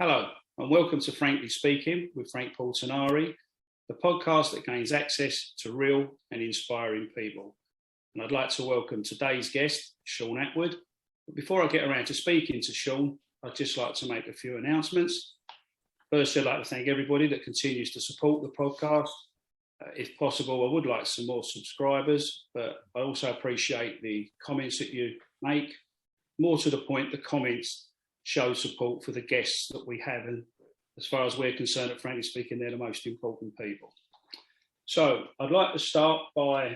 Hello, and welcome to Frankly Speaking with Frank Portinari, the podcast that gains access to real and inspiring people. And I'd like to welcome today's guest, Shaun Attwood. But before I get around to speaking to Shaun, I'd just like to make a few announcements. First, I'd like to thank everybody that continues to support the podcast. If possible, I would like some more subscribers, but I also appreciate the comments that you make. More to the point, the comments show support for the guests that we have, and as far as we're concerned at Frankly Speaking, they're the most important people. So I'd like to start by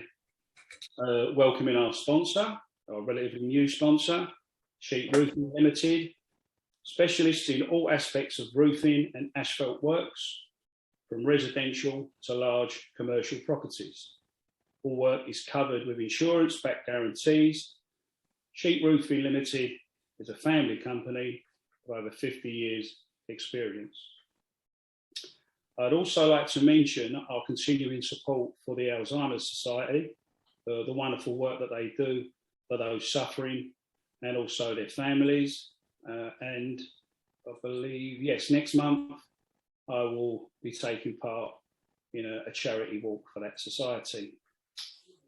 welcoming our sponsor, our relatively new sponsor, Sheet Roofing Limited, specialists in all aspects of roofing and asphalt works, from residential to large commercial properties. All work is covered with insurance-backed guarantees. Sheet Roofing Limited is a family company with over 50 years experience. I'd also like to mention our continuing support for the Alzheimer's Society, the wonderful work that they do for those suffering and also their families. And I believe, yes, next month I will be taking part in a charity walk for that society.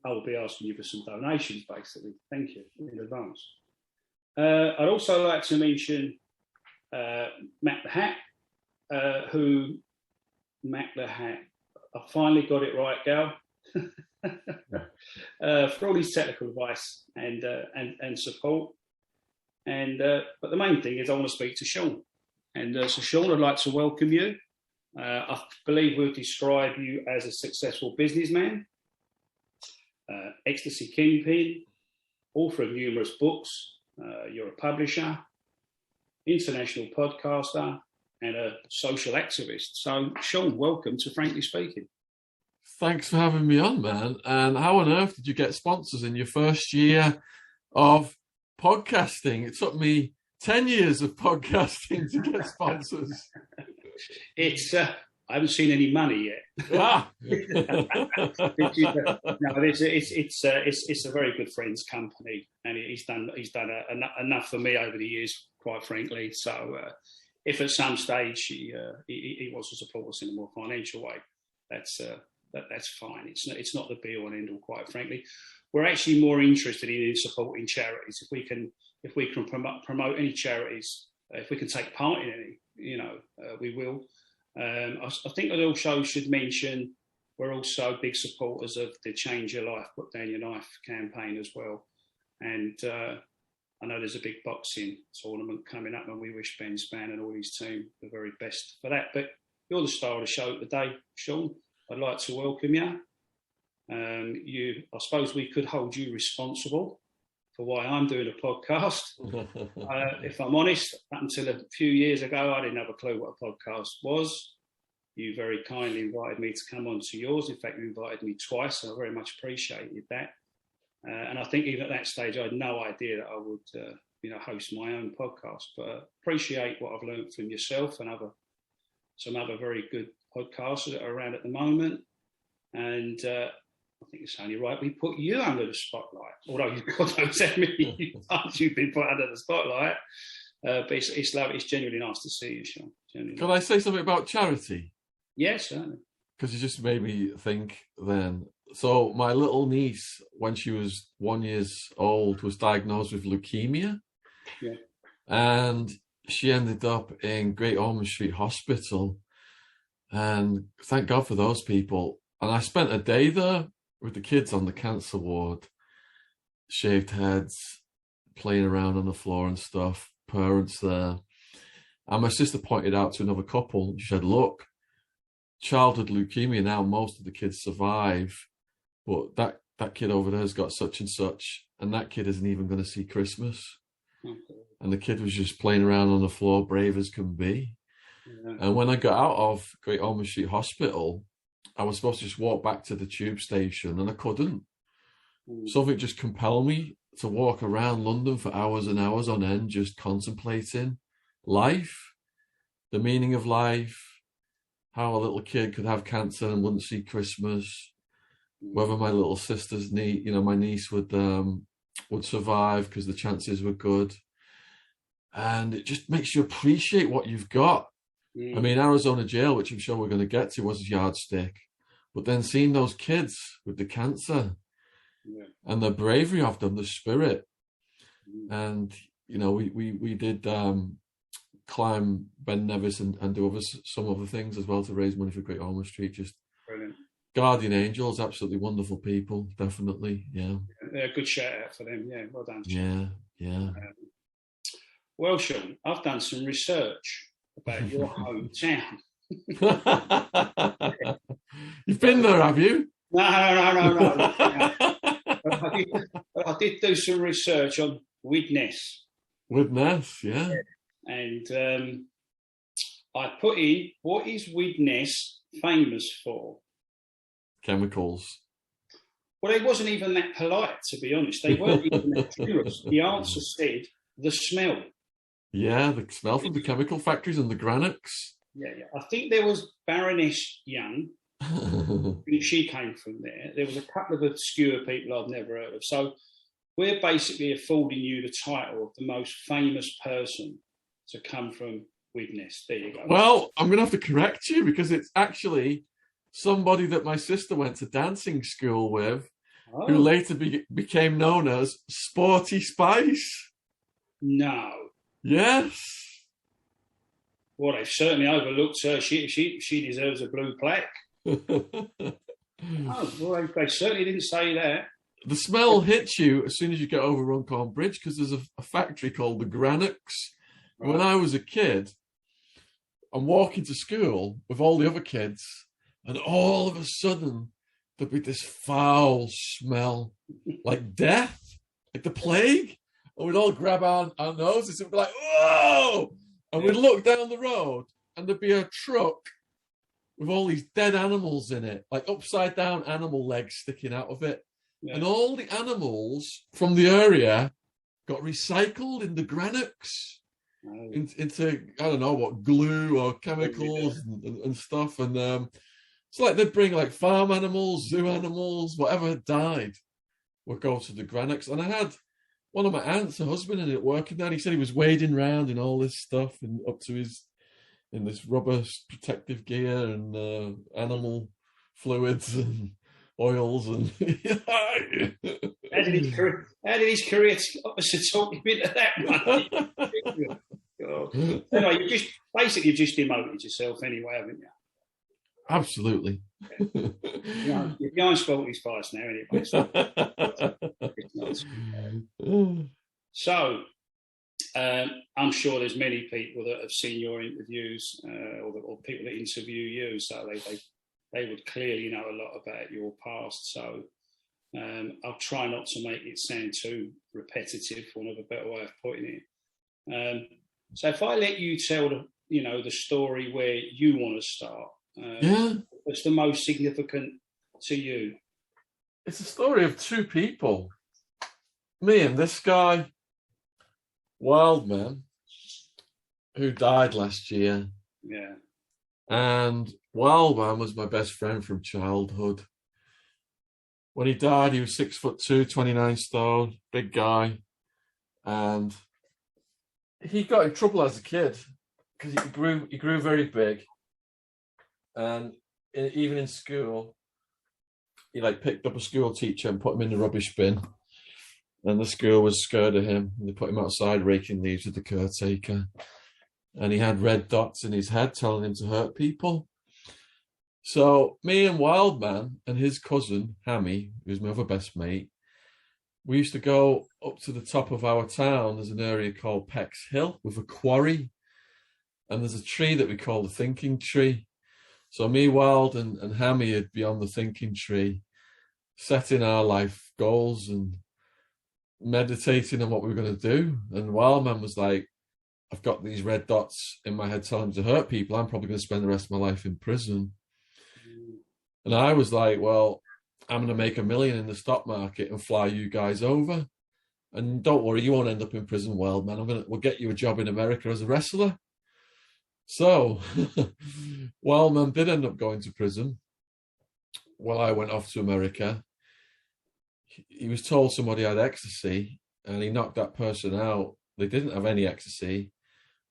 I will be asking you for some donations, basically. Thank you in advance. I'd also like to mention Matt the Hat, Matt the Hat, I finally got it right, Gal, for all his technical advice and support. But the main thing is I want to speak to Shaun. And so Shaun, I'd like to welcome you. I believe we'll describe you as a successful businessman, ecstasy kingpin, author of numerous books. You're a publisher, international podcaster, and a social activist. So, Shaun, welcome to Frankly Speaking. Thanks for having me on, man. And how on earth did you get sponsors in your first year of podcasting? It took me 10 years of podcasting to get sponsors. I haven't seen any money yet. Ah. It's a very good friend's company, and he's done enough for me over the years, quite frankly. So if at some stage he wants to support us in a more financial way, that's fine. It's not the be all and end all, quite frankly. We're actually more interested in supporting charities. If we can promote any charities, if we can take part in any, we will. I think I also should mention we're also big supporters of the Change Your Life, Put Down Your Knife campaign as well. And I know there's a big boxing tournament coming up, and we wish Ben Spann and all his team the very best for that. But you're the star of the show today, Shaun. I'd like to welcome you. I suppose we could hold you responsible for why I'm doing a podcast. If I'm honest, up until a few years ago, I didn't have a clue what a podcast was. You very kindly invited me to come on to yours. In fact, you invited me twice, and I very much appreciated that. And I think even at that stage, I had no idea that I would, host my own podcast. But appreciate what I've learned from yourself and some other very good podcasts that are around at the moment. And I think it's only right we put you under the spotlight. Although God knows how many times you've been put under the spotlight. But it's lovely. It's genuinely nice to see you, Shaun. Can I say something about charity? Yes, certainly. Because you just made me think then. So my little niece, when she was 1 year old, was diagnosed with leukemia. Yeah. And she ended up in Great Ormond Street Hospital. And thank God for those people. And I spent a day there with the kids on the cancer ward, shaved heads, playing around on the floor and stuff, parents there. And my sister pointed out to another couple, she said, look, childhood leukemia now, most of the kids survive, but that kid over there has got such and such, and that kid isn't even going to see Christmas. Okay. And the kid was just playing around on the floor, brave as can be. Yeah. And when I got out of Great Ormond Street Hospital, I was supposed to just walk back to the tube station, and I couldn't. Something just compelled me to walk around London for hours and hours on end, just contemplating life, the meaning of life, how a little kid could have cancer and wouldn't see Christmas, whether my little sister's my niece would survive because the chances were good. and it just makes you appreciate what you've got. I mean, Arizona jail, which I'm sure we're going to get to, was a yardstick. But then seeing those kids with the cancer and the bravery of them, the spirit. And, you know, we did climb Ben Nevis and do some other things as well to raise money for Great Ormond Street. Just brilliant. Guardian Angels, absolutely wonderful people, definitely, yeah. A good shout out for them, yeah, well done. Yeah. Well, Shaun, I've done some research about your hometown. You've been there, have you? No. I did do some research on Widnes. Widnes, yeah. And I put in, what is Widnes famous for? Chemicals. Well, they wasn't even that polite, to be honest. They weren't even that generous. The answer said the smell. Yeah, the smell from the chemical factories and the granites. Yeah. I think there was Baroness Young. She came from there. There was a couple of obscure people I've never heard of. So we're basically affording you the title of the most famous person to come from Widnes. There you go. Well, I'm going to have to correct you because it's actually somebody that my sister went to dancing school with, who later became known as Sporty Spice. No. Yes. Well, they've certainly overlooked her. She deserves a blue plaque. Well, they certainly didn't say that. The smell hits you as soon as you get over Runcorn Bridge because there's a factory called the Granites. Right. When I was a kid, I'm walking to school with all the other kids, and all of a sudden there'd be this foul smell, like death, like the plague. And we'd all grab our noses and be like, whoa! And we'd look down the road and there'd be a truck with all these dead animals in it, like upside down animal legs sticking out of it. Yeah. And all the animals from the area got recycled into granites, into, I don't know what, glue or chemicals and stuff. And it's like they'd bring like farm animals, zoo animals, whatever had died would go to the granites. And I had one of my aunts, her husband, in it working there. He said he was wading around in all this stuff and up to his, in this rubber protective gear and animal fluids and oils and how did his career officer talk him into that one? Anyway, you've just demoted yourself anyway, haven't you? Absolutely. Yeah. You're going Sporty Spice now anyway. So I'm sure there's many people that have seen your interviews or people that interview you, so they would clearly know a lot about your past. So I'll try not to make it sound too repetitive, for want of a better way of putting it. So if I let you tell the story where you want to start, what's the most significant to you? It's a story of two people, me and this guy, Wildman, who died last year. Yeah. And Wildman was my best friend from childhood. When he died, he was 6'2", 29 stone, big guy. And he got in trouble as a kid because he grew very big. And even in school, he picked up a school teacher and put him in the rubbish bin. And the school was scared of him. And they put him outside raking leaves with the caretaker. And he had red dots in his head telling him to hurt people. So me and Wildman and his cousin, Hammy, who's my other best mate, we used to go up to the top of our town. There's an area called Peck's Hill with a quarry. And there's a tree that we call the thinking tree. So me, Wild, and Hammy would be on the thinking tree, setting our life goals and meditating on what we were going to do. And Wildman was like, I've got these red dots in my head telling me to hurt people. I'm probably going to spend the rest of my life in prison. And I was like, well, I'm going to make $1 million in the stock market and fly you guys over. And don't worry, you won't end up in prison, Wildman. We'll get you a job in America as a wrestler. So, Wildman did end up going to prison. Well, I went off to America. He was told somebody had ecstasy, and he knocked that person out They didn't have any ecstasy.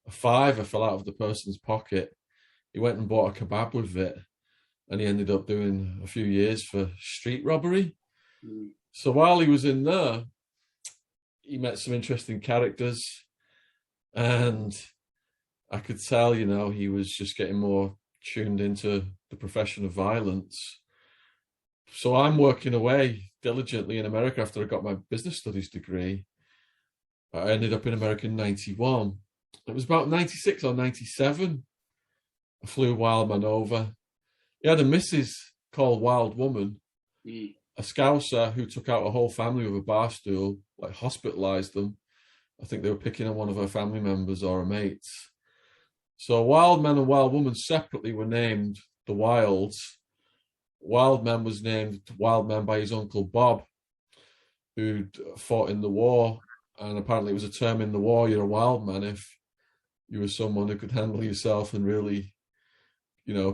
A fiver fell out of the person's pocket. He went and bought a kebab with it, and he ended up doing a few years for street robbery. Mm. So while he was in there, he met some interesting characters, and I could tell, he was just getting more tuned into the profession of violence. So I'm working away diligently in America after I got my business studies degree. I ended up in America in 91. It was about 96 or 97. I flew Wildman over. He had a missus called Wild Woman, a Scouser who took out a whole family with a bar stool, like hospitalized them. I think they were picking on one of her family members or her mates. So Wild Man and Wild Woman separately were named the Wilds. Wild Man was named Wild Man by his uncle Bob, who'd fought in the war. And apparently it was a term in the war, you're a wild man if you were someone who could handle yourself and really,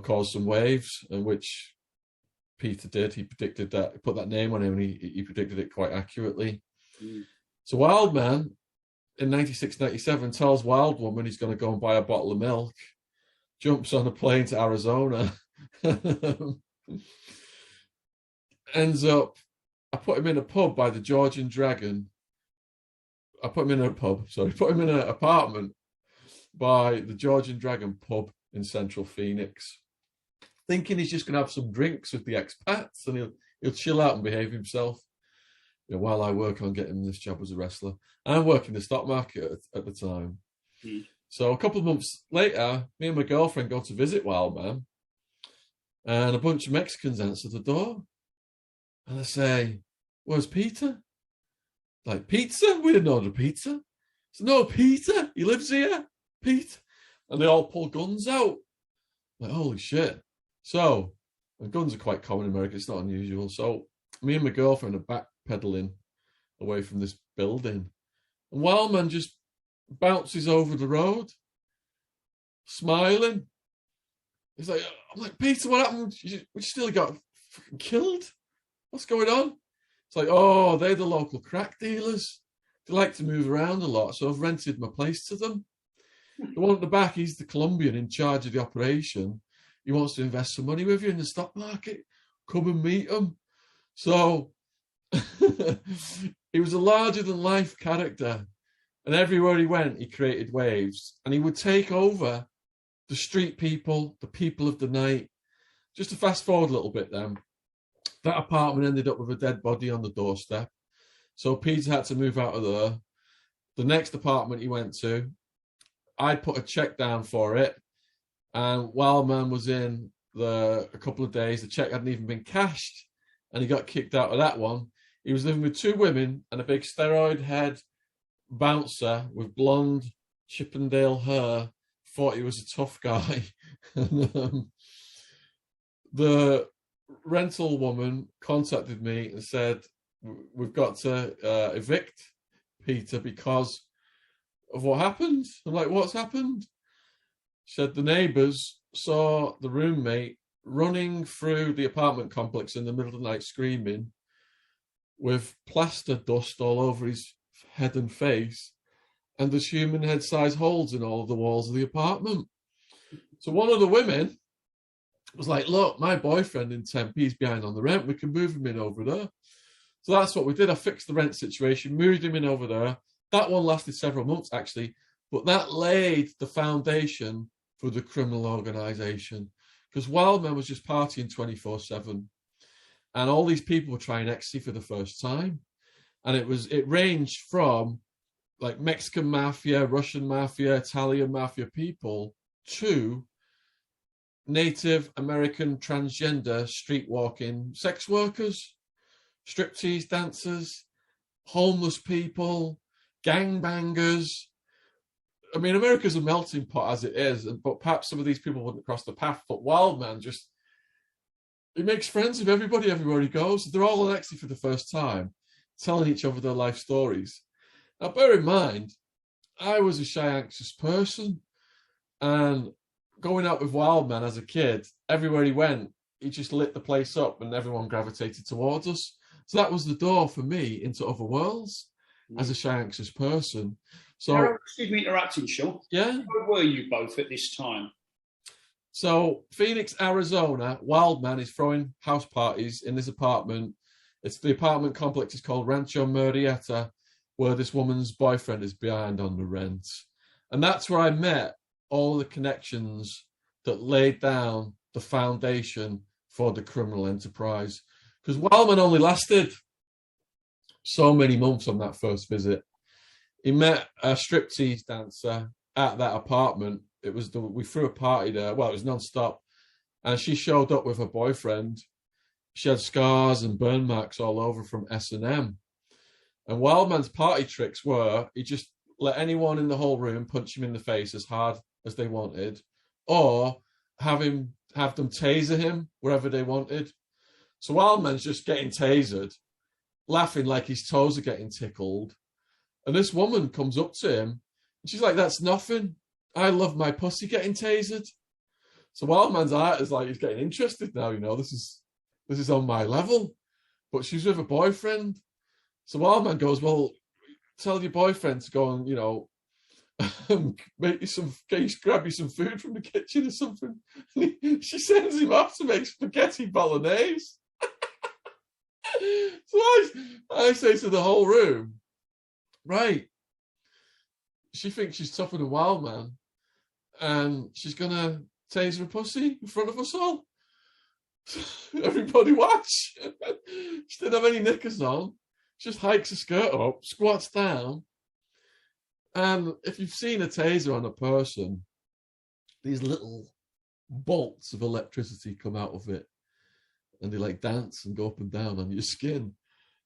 cause some waves, and which Peter did. He predicted that, put that name on him, and he predicted it quite accurately. Mm. So Wild Man, in 96, 97, tells Wild Woman he's going to go and buy a bottle of milk, jumps on a plane to Arizona, ends up, I put him in a pub by the Georgian Dragon. Put him in an apartment by the Georgian Dragon pub in central Phoenix, thinking he's just going to have some drinks with the expats and he'll chill out and behave himself. While I work on getting this job as a wrestler. I'm working the stock market at the time. Mm. So a couple of months later, me and my girlfriend go to visit Wild Man, and a bunch of Mexicans answer the door. And I say, "Where's Peter?" Like, "Pizza? We didn't order pizza." So, "No, Peter, he lives here, Pete." And they all pull guns out. Like, holy shit. So, and guns are quite common in America, it's not unusual. So me and my girlfriend are backpedaling away from this building. And Wild Man just bounces over the road, smiling. He's like, I'm like, "Peter, what happened? We still got fucking killed. What's going on?" It's like, "Oh, they're the local crack dealers. They like to move around a lot, so I've rented my place to them. The one at the back, he's the Colombian in charge of the operation. He wants to invest some money with you in the stock market. Come and meet him." So he was a larger-than-life character. And everywhere he went, he created waves. And he would take over the street people, the people of the night. Just to fast forward a little bit then, that apartment ended up with a dead body on the doorstep. So Peter had to move out of there. The next apartment he went to, I put a check down for it. And Wild Man was in there a couple of days. The check hadn't even been cashed. And he got kicked out of that one. He was living with two women and a big steroid head bouncer with blonde Chippendale hair. Thought he was a tough guy. And, the rental woman contacted me and said, "We've got to evict Peter because of what happened." I'm like, "What's happened?" She said the neighbours saw the roommate running through the apartment complex in the middle of the night screaming with plaster dust all over his head and face, and there's human head-sized holes in all of the walls of the apartment. So one of the women was like, "Look, my boyfriend in Tempe is behind on the rent. We can move him in over there." So that's what we did. I fixed the rent situation, moved him in over there. That one lasted several months, actually, but that laid the foundation for the criminal organisation, because Wild Man was just partying 24/7, and all these people were trying ecstasy for the first time, and it ranged from like Mexican mafia, Russian mafia, Italian mafia people to Native American transgender street walking sex workers, striptease dancers, homeless people, gangbangers. I mean, America's a melting pot as it is, but perhaps some of these people wouldn't cross the path. But Wild Man he makes friends with everybody everywhere he goes. They're all on ecstasy for the first time, telling each other their life stories. Now, bear in mind, I was a shy, anxious person, and going out with Wild Man as a kid, everywhere he went, he just lit the place up and everyone gravitated towards us. So that was the door for me into other worlds as a shy, anxious person. So, excuse me interrupting, Shaun. yeah. Where were you both at this time? So, Phoenix, Arizona, Wildman is throwing house parties in this apartment. The apartment complex is called Rancho Murrieta, where this woman's boyfriend is behind on the rent. And that's where I met all the connections that laid down the foundation for the criminal enterprise. Because Wildman only lasted so many months on that first visit. He met a striptease dancer at that apartment. We threw a party there. Well, it was non-stop. And she showed up with her boyfriend. She had scars and burn marks all over from S&M. And Wildman's party tricks were he just let anyone in the whole room punch him in the face as hard as they wanted, or have them taser him wherever they wanted. So Wildman's just getting tasered, laughing like his toes are getting tickled. And this woman comes up to him, and she's like, "That's nothing. I love my pussy getting tasered." So Wildman's art is like, he's getting interested now, this is on my level. But she's with a boyfriend. So Wildman goes, "Well, tell your boyfriend to go and, make you grab you some food from the kitchen or something." She sends him off to make spaghetti bolognese. So I say to the whole room, right, she thinks she's tougher than Wildman, and she's going to tase her pussy in front of us all. Everybody watch. She didn't have any knickers on. She just hikes her skirt up, squats down. And if you've seen a taser on a person, these little bolts of electricity come out of it. And they like dance and go up and down on your skin.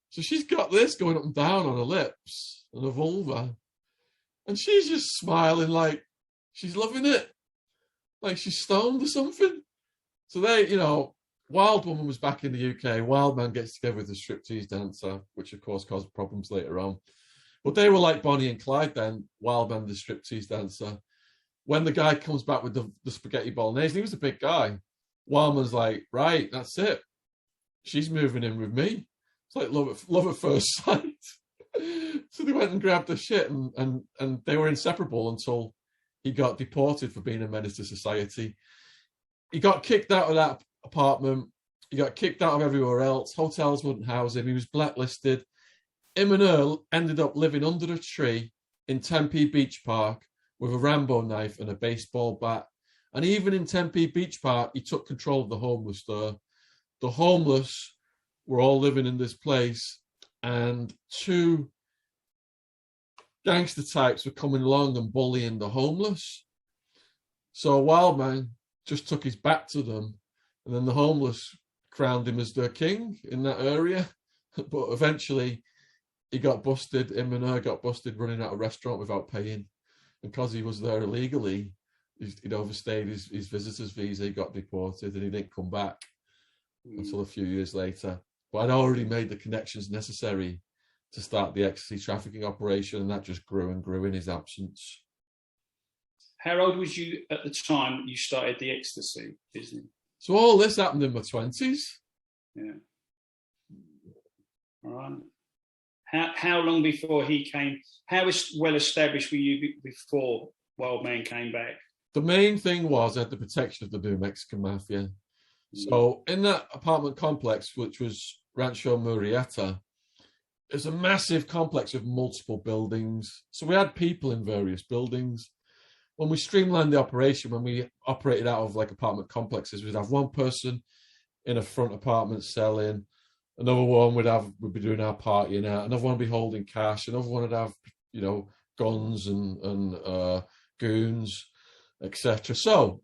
So she's got this going up and down on her lips and her vulva. And she's just smiling like she's loving it. Like she's stoned or something. So Wild Woman was back in the UK. Wildman gets together with a striptease dancer, which of course caused problems later on. But they were like Bonnie and Clyde then, Wildman, the striptease dancer. When the guy comes back with the spaghetti bolognese, he was a big guy. Wildman's like, right, that's it. She's moving in with me. It's like love at first sight. So they went and grabbed the shit, and they were inseparable until he got deported for being a menace to society. He got kicked out of that apartment. He got kicked out of everywhere else. Hotels wouldn't house him. He was blacklisted. Him and her ended up living under a tree in Tempe Beach Park with a Rambo knife and a baseball bat. And even in Tempe Beach Park, he took control of the homeless there. The homeless were all living in this place, and two gangster types were coming along and bullying the homeless. So Wildman just took his back to them, and then the homeless crowned him as their king in that area. But eventually he got busted, him and her got busted running out of a restaurant without paying. And because he was there illegally, he'd overstayed his visitor's visa, he got deported, and he didn't come back until a few years later. But I'd already made the connections necessary to start the ecstasy trafficking operation, and that just grew and grew in his absence. How old was you at the time you started the ecstasy business? So all this happened in my 20s. Yeah. All right. How long before he came? How well established were you before Wildman came back? The main thing was I had the protection of the New Mexican Mafia. So in that apartment complex, which was Rancho Murrieta, it's a massive complex with multiple buildings. So we had people in various buildings. When we streamlined the operation, when we operated out of like apartment complexes, we'd have one person in a front apartment selling, another one would be doing our partying out, another one would be holding cash, another one would have, guns and goons, etc. So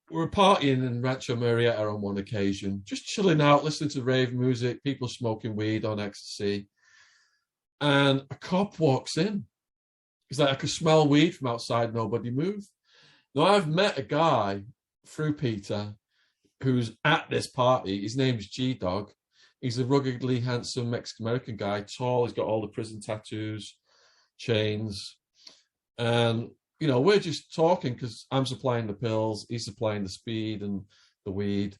we were partying in Rancho Murrieta on one occasion, just chilling out, listening to rave music, people smoking weed on ecstasy. And a cop walks in. He's like, I could smell weed from outside, nobody move. Now, I've met a guy through Peter who's at this party. His name's G-Dog. He's a ruggedly handsome Mexican-American guy, tall. He's got all the prison tattoos, chains. And, we're just talking because I'm supplying the pills, he's supplying the speed and the weed.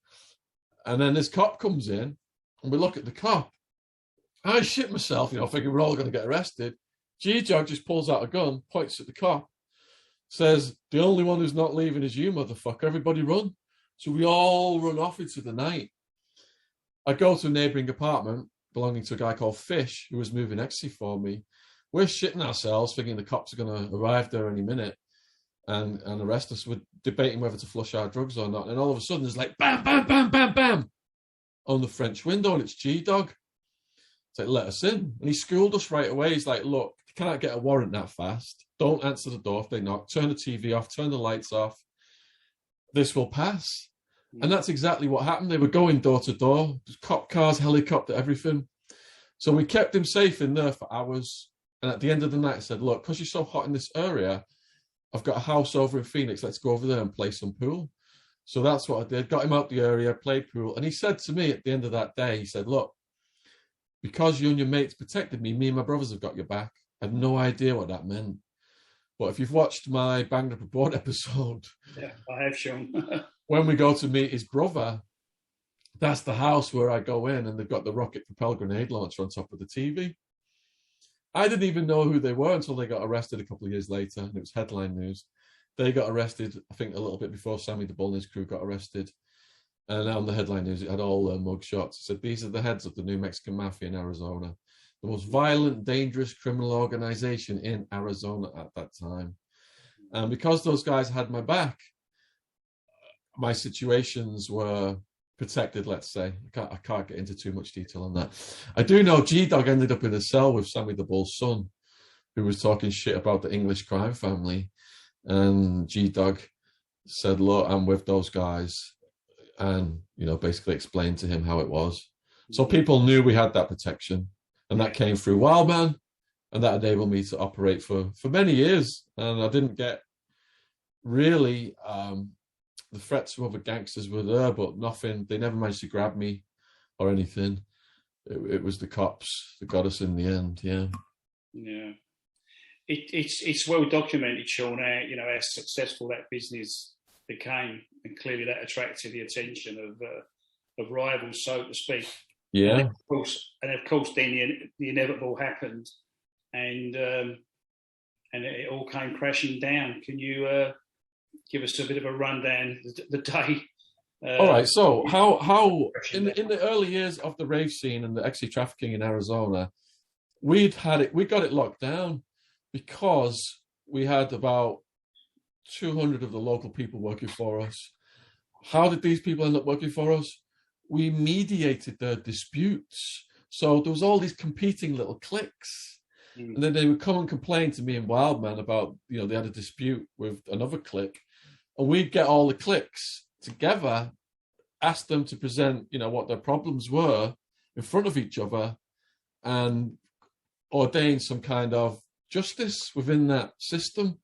And then this cop comes in, and we look at the cop. I shit myself, thinking we're all going to get arrested. G-Jog just pulls out a gun, points at the cop, says, "The only one who's not leaving is you, motherfucker. Everybody run." So we all run off into the night. I go to a neighbouring apartment belonging to a guy called Fish, who was moving ecstasy for me. We're shitting ourselves, thinking the cops are going to arrive there any minute and arrest us. We're debating whether to flush our drugs or not. And all of a sudden, there's like, bam, bam, bam, bam, bam, on the French window, and it's G-Dog. It's like, "Let us in." And he schooled us right away. He's like, "Look, you can't get a warrant that fast. Don't answer the door if they knock. Turn the TV off, turn the lights off. This will pass." And that's exactly what happened. They were going door to door, cop cars, helicopter, everything. So we kept him safe in there for hours. And at the end of the night, I said, "Look, because you're so hot in this area, I've got a house over in Phoenix. Let's go over there and play some pool." So that's what I did. Got him out the area, played pool. And he said to me at the end of that day, he said, "Look, because you and your mates protected me, me and my brothers have got your back." I had no idea what that meant. But if you've watched my Banged Up Abroad episode, yeah, I have, Shaun. when we go to meet his brother, that's the house where I go in, and they've got the rocket propelled grenade launcher on top of the TV. I didn't even know who they were until they got arrested a couple of years later, and it was headline news. They got arrested, I think, a little bit before Sammy the Bull and his crew got arrested. And on the headline news, it had all their mug shots. It said, "These are the heads of the New Mexican Mafia in Arizona, the most violent, dangerous criminal organization in Arizona at that time." And because those guys had my back, my situations were protected, let's say. I can't get into too much detail on that. I do know G-Dog ended up in a cell with Sammy the Bull's son, who was talking shit about the English crime family. And G-Dog said, "Look, I'm with those guys." And, basically explained to him how it was. So people knew we had that protection. And that came through Wildman. And that enabled me to operate for many years. And I didn't get really... the threats from other gangsters were there, but nothing. They never managed to grab me or anything. It was the cops that got us in the end. Yeah. Yeah. It's well documented, Shaun, how successful that business became, and clearly that attracted the attention of rivals, so to speak. Yeah. And of course, then the inevitable happened, and it all came crashing down. Can you give us a bit of a rundown the day? All right. So how in the early years of the rave scene and the ecstasy trafficking in Arizona, we got it locked down because we had about 200 of the local people working for us. How did these people end up working for us? We mediated their disputes. So there was all these competing little cliques. And then they would come and complain to me and Wildman about, they had a dispute with another clique. And we'd get all the cliques together, ask them to present, what their problems were in front of each other, and ordain some kind of justice within that system.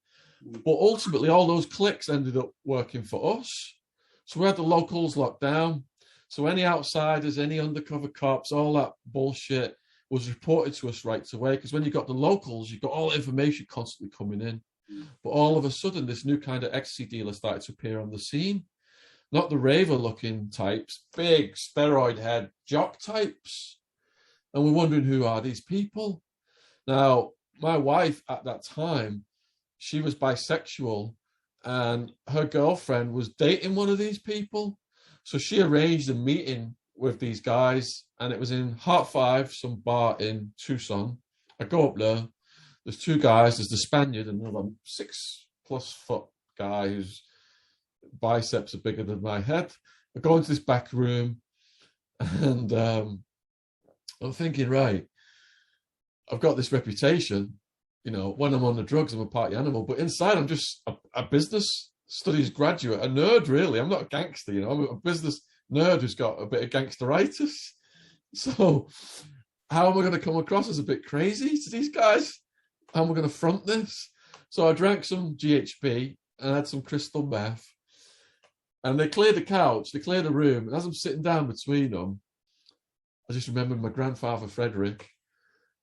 But ultimately, all those cliques ended up working for us. So we had the locals locked down. So any outsiders, any undercover cops, all that bullshit was reported to us right away. Because when you got the locals, you got all the information constantly coming in. But all of a sudden, this new kind of ecstasy dealer started to appear on the scene. Not the raver-looking types, big steroid head jock types. And we're wondering, who are these people? Now, my wife at that time, she was bisexual, and her girlfriend was dating one of these people. So she arranged a meeting with these guys, and it was in Heart 5, some bar in Tucson. I go up there. There's two guys. There's the Spaniard and another 6+ foot guy whose biceps are bigger than my head. I go into this back room, and I'm thinking, right, I've got this reputation. When I'm on the drugs, I'm a party animal. But inside, I'm just a business studies graduate, a nerd, really. I'm not a gangster, I'm a business nerd who's got a bit of gangsteritis. So how am I going to come across as a bit crazy to these guys? How am I going to front this? So I drank some GHB and had some crystal meth. And they cleared the couch, they cleared the room. And as I'm sitting down between them, I just remembered my grandfather, Frederick,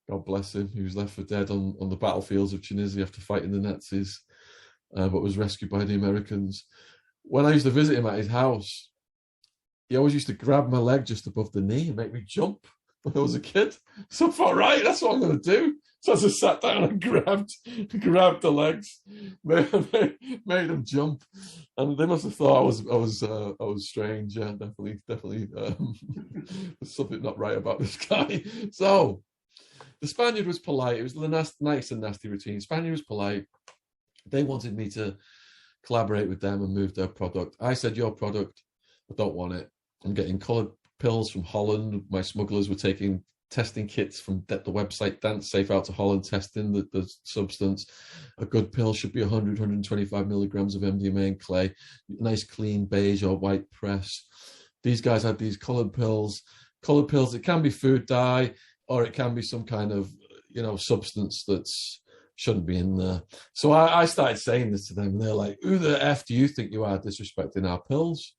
God bless him, he was left for dead on the battlefields of Tunisia after fighting the Nazis, but was rescued by the Americans. When I used to visit him at his house, he always used to grab my leg just above the knee and make me jump. when I was a kid. So I thought, right, that's what I'm going to do. So I just sat down and grabbed the legs, made them jump, and they must have thought I was strange. Yeah, definitely. There's something not right about this guy. So the Spaniard was polite. It was the nice and nasty routine. Spaniard was polite. They wanted me to collaborate with them and move their product. I said, your product, I don't want it. I'm getting coloured pills from Holland. My smugglers were taking testing kits from the website Dance Safe out to Holland, testing the substance. A good pill should be 100, 125 milligrams of MDMA and clay, nice clean beige or white press. These guys had these coloured pills. Coloured pills, it can be food dye, or it can be some kind of, substance that's shouldn't be in there. So I started saying this to them, and they're like, who the F do you think you are disrespecting our pills?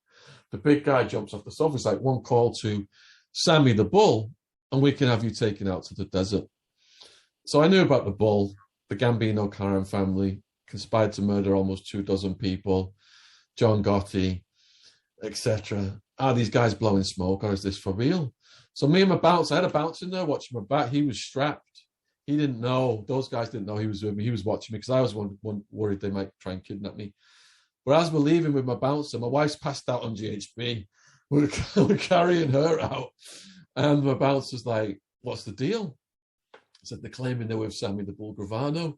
The big guy jumps off the sofa. It's like, one call to Sammy the Bull, and we can have you taken out to the desert. So I knew about the Bull. The Gambino crime family conspired to murder almost 24 people, John Gotti, etc. Are these guys blowing smoke, or is this for real? So me and my bouncer, I had a bouncer in there watching my back. He was strapped. He didn't know. Those guys didn't know he was with me. He was watching me because I was worried they might try and kidnap me. But as we're leaving with my bouncer, my wife's passed out on GHB. We're carrying her out. And my bouncer's like, what's the deal? I said, they're claiming they're with Sammy the Bull Gravano.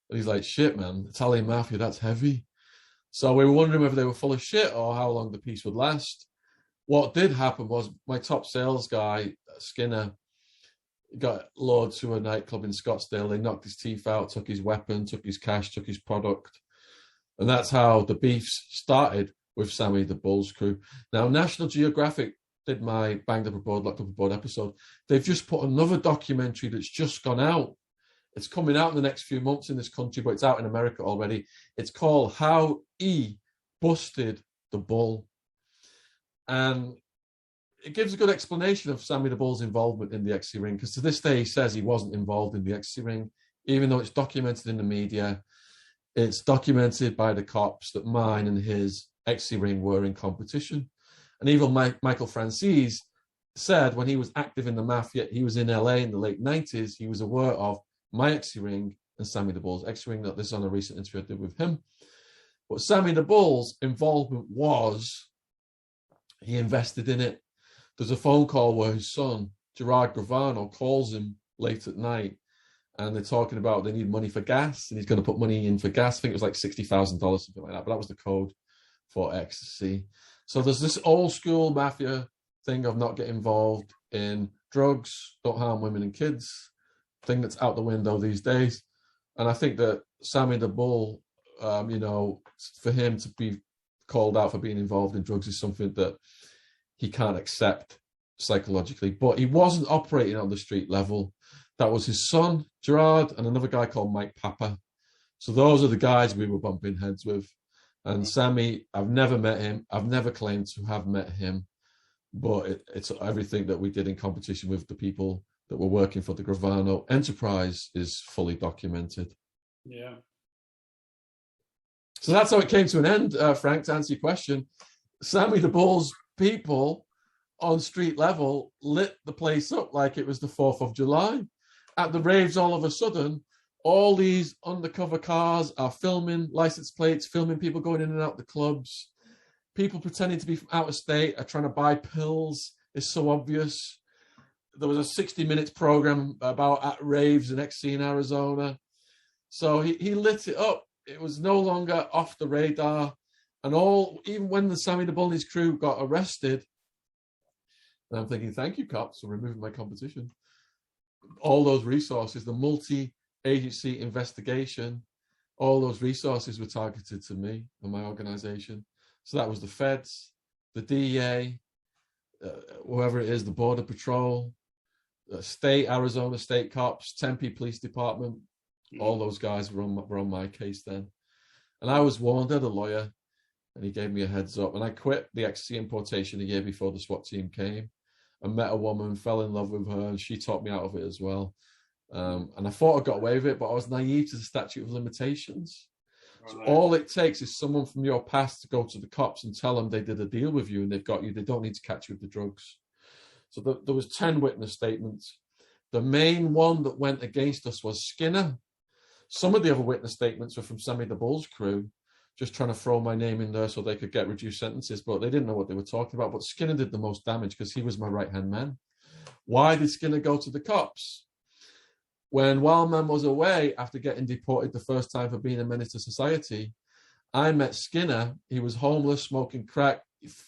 And he's like, shit, man, Italian mafia, that's heavy. So we were wondering whether they were full of shit or how long the piece would last. What did happen was my top sales guy, Skinner, got lured to a nightclub in Scottsdale. They knocked his teeth out, took his weapon, took his cash, took his product. And that's how the beefs started with Sammy the Bull's crew. Now, National Geographic did my Banged Up Abroad, Locked Up Abroad episode. They've just put another documentary that's just gone out. It's coming out in the next few months in this country, but it's out in America already. It's called How E Busted the Bull. And it gives a good explanation of Sammy the Bull's involvement in the ecstasy ring, because to this day he says he wasn't involved in the ecstasy ring, even though it's documented in the media. It's documented by the cops that mine and his ecstasy ring were in competition. And even Michael Francis said when he was active in the mafia, he was in LA in the late 90s, he was aware of my ecstasy ring and Sammy the Bull's ecstasy ring. This is on a recent interview I did with him. But Sammy the Bull's involvement was he invested in it. There's a phone call where his son, Gerard Gravano, calls him late at night, and they're talking about they need money for gas, and he's going to put money in for gas. I think it was like $60,000, something like that, but that was the code for ecstasy. So there's this old school mafia thing of not getting involved in drugs, don't harm women and kids, thing that's out the window these days. And I think that Sammy the Bull, for him to be called out for being involved in drugs is something that he can't accept psychologically. But he wasn't operating on the street level. That was his son, Gerard, and another guy called Mike Papa. So those are the guys we were bumping heads with. And Sammy, I've never met him. I've never claimed to have met him. But it's everything that we did in competition with the people that were working for the Gravano enterprise is fully documented. Yeah. So that's how it came to an end, Frank, to answer your question. Sammy the Bull's people on street level lit the place up like it was the 4th of July. At the raves, all of a sudden, all these undercover cars are filming license plates, filming people going in and out the clubs. People pretending to be from out of state are trying to buy pills. It's so obvious. There was a 60 minutes program about at raves in ecstasy in Arizona. So he lit it up. It was no longer off the radar. And even when the Sammy the Bull and his crew got arrested, and I'm thinking, thank you, cops, for removing my competition. All those resources, the multi-agency investigation, all those resources were targeted to me and my organization. So that was the feds, the DEA, whoever it is, the Border Patrol, Arizona State Cops, Tempe Police Department. All those guys were on my case then. And I was warned. I had a lawyer, and he gave me a heads up. And I quit the ecstasy importation a year before the SWAT team came. I met a woman, fell in love with her, and she taught me out of it as well. And I thought I got away with it, but I was naive to the statute of limitations. Right. So all it takes is someone from your past to go to the cops and tell them they did a deal with you and they've got you. They don't need to catch you with the drugs. So there was 10 witness statements. The main one that went against us was Skinner. Some of the other witness statements were from Sammy the Bull's crew, just trying to throw my name in there so they could get reduced sentences, but they didn't know what they were talking about. But Skinner did the most damage because he was my right-hand man. Why did Skinner go to the cops? When Wildman was away after getting deported the first time for being a menace to society, I met Skinner. He was homeless, smoking crack,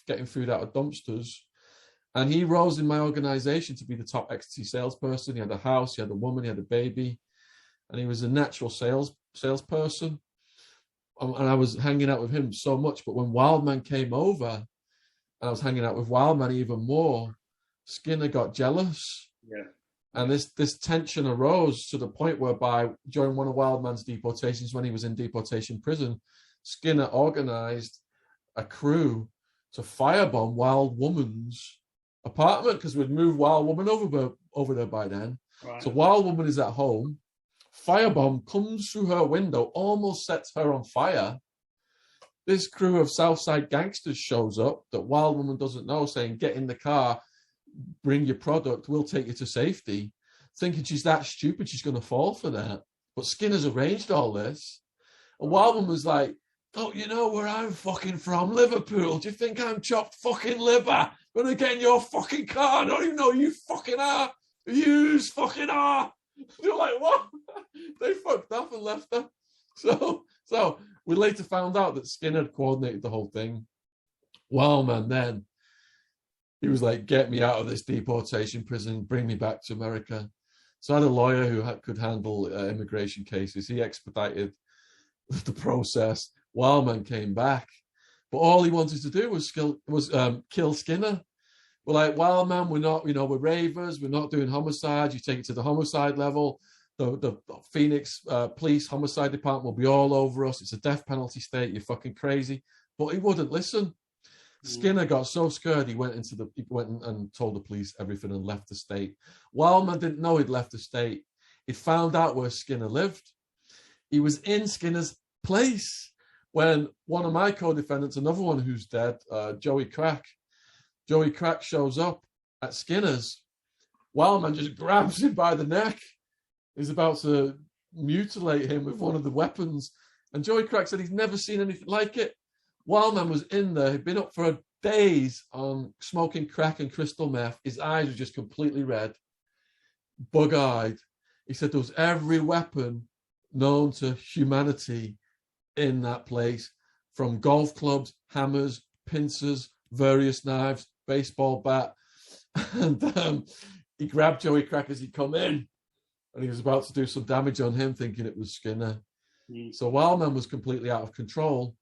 getting food out of dumpsters. And he rose in my organization to be the top ecstasy salesperson. He had a house, he had a woman, he had a baby. And he was a natural salesperson. And I was hanging out with him so much. But when Wildman came over, and I was hanging out with Wildman even more, Skinner got jealous. Yeah. And this tension arose to the point whereby during one of Wildman's deportations, when he was in deportation prison, Skinner organized a crew to firebomb Wild Woman's apartment because we'd moved Wild Woman over there by then. Right. So Wild Woman is at home. Firebomb comes through her window, almost sets her on fire. This crew of Southside gangsters shows up that Wild Woman doesn't know, saying, get in the car, bring your product, we'll take you to safety, thinking she's that stupid she's going to fall for that. But Skinner's arranged all this. And Wild Woman's like, don't you know where I'm fucking from? Liverpool. Do you think I'm chopped fucking liver? Gonna get in your fucking car? I don't even know who you fucking are. You fucking are. You're like, what? They fucked off and left her. So we later found out that Skinner had coordinated the whole thing. Well, man, then he was like, get me out of this deportation prison, bring me back to America. So I had a lawyer who could handle immigration cases. He expedited the process. Wildman came back, but all he wanted to do was kill Skinner. We're like, Wildman, we're not, we're ravers. We're not doing homicide. You take it to the homicide level. The Phoenix police homicide department will be all over us. It's a death penalty state. You're fucking crazy. But he wouldn't listen. Skinner got so scared he went and told the police everything and left the state. Wildman didn't know he'd left the state. He found out where Skinner lived. He was in Skinner's place when one of my co-defendants, another one who's dead, Joey Crack shows up at Skinner's. Wildman just grabs him by the neck. He's about to mutilate him with one of the weapons. And Joey Crack said he's never seen anything like it. Wildman was in there. He'd been up for days on smoking crack and crystal meth. His eyes were just completely red, bug-eyed. He said there was every weapon known to humanity in that place, from golf clubs, hammers, pincers, various knives, baseball bat. And he grabbed Joey Crack as he'd come in, and he was about to do some damage on him, thinking it was Skinner. So Wildman was completely out of control,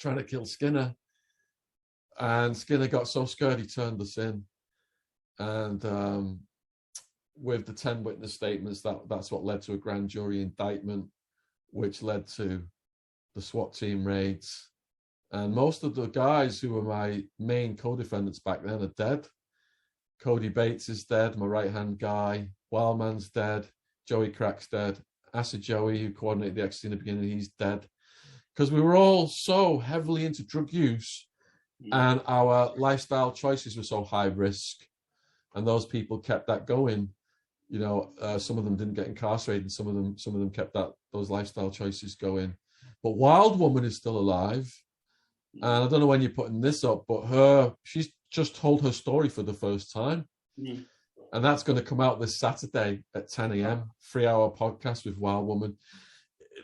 trying to kill Skinner. And Skinner got so scared he turned us in. And with the 10 witness statements, that's what led to a grand jury indictment, which led to the SWAT team raids. And most of the guys who were my main co-defendants back then are dead. Cody Bates is dead, my right-hand guy. Wildman's dead. Joey Crack's dead. Acid Joey, who coordinated the ecstasy in the beginning, he's dead. Because we were all so heavily into drug use, and our lifestyle choices were so high risk, and those people kept that going. Some of them didn't get incarcerated, and some of them kept those lifestyle choices going. But Wild Woman is still alive, and I don't know when you're putting this up, but she's just told her story for the first time, and that's going to come out this Saturday at 10 a.m. 3-hour podcast with Wild Woman.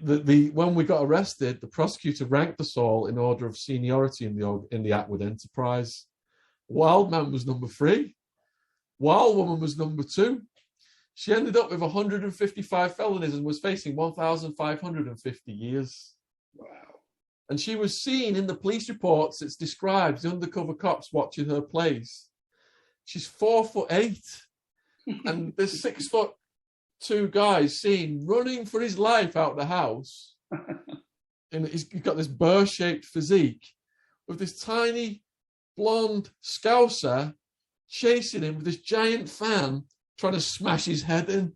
When we got arrested, the prosecutor ranked us all in order of seniority in the Attwood enterprise. Wildman was number 3. Wild Woman was number 2. She ended up with 155 felonies and was facing 1,550 years. Wow. And she was seen in the police reports. It's described the undercover cops watching her place. She's 4'8", and there's 6'2" guys seen running for his life out the house. And he's got this burr-shaped physique with this tiny blonde scouser chasing him with this giant fan, trying to smash his head in.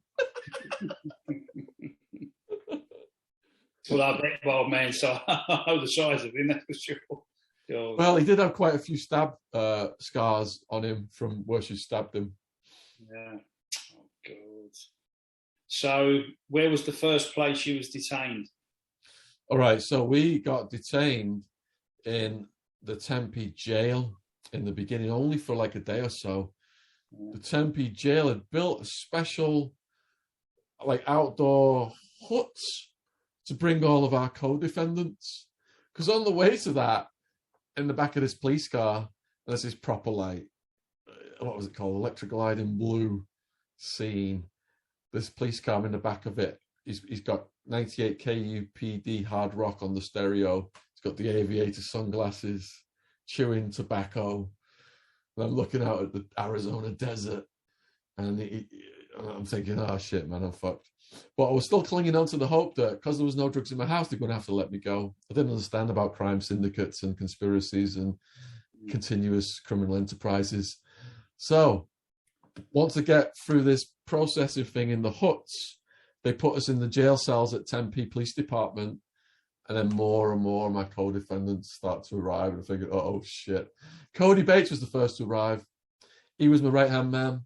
Well, I bet Wild Man, so I know the size of him, that's for sure. God. Well, he did have quite a few stab scars on him from where she stabbed him. Yeah. Oh, God. So, where was the first place you was detained? All right, so we got detained in the Tempe jail in the beginning, only for like a day or so. Yeah. The Tempe jail had built a special, like, outdoor huts to bring all of our co-defendants. Because on the way to that, in the back of this police car, there's this proper, like, what was it called? Electric light in blue scene. This police car in the back of it. He's got 98 KUPD hard rock on the stereo. He's got the aviator sunglasses, chewing tobacco. And I'm looking out at the Arizona desert, and I'm thinking, oh shit, man, I'm fucked. But I was still clinging on to the hope that because there was no drugs in my house, they're going to have to let me go. I didn't understand about crime syndicates and conspiracies and continuous criminal enterprises. So once I get through this processing thing in the huts, they put us in the jail cells at Tempe Police Department, and then more and more of my co-defendants start to arrive, and I figured, oh shit. Cody Bates was the first to arrive. He was my right-hand man.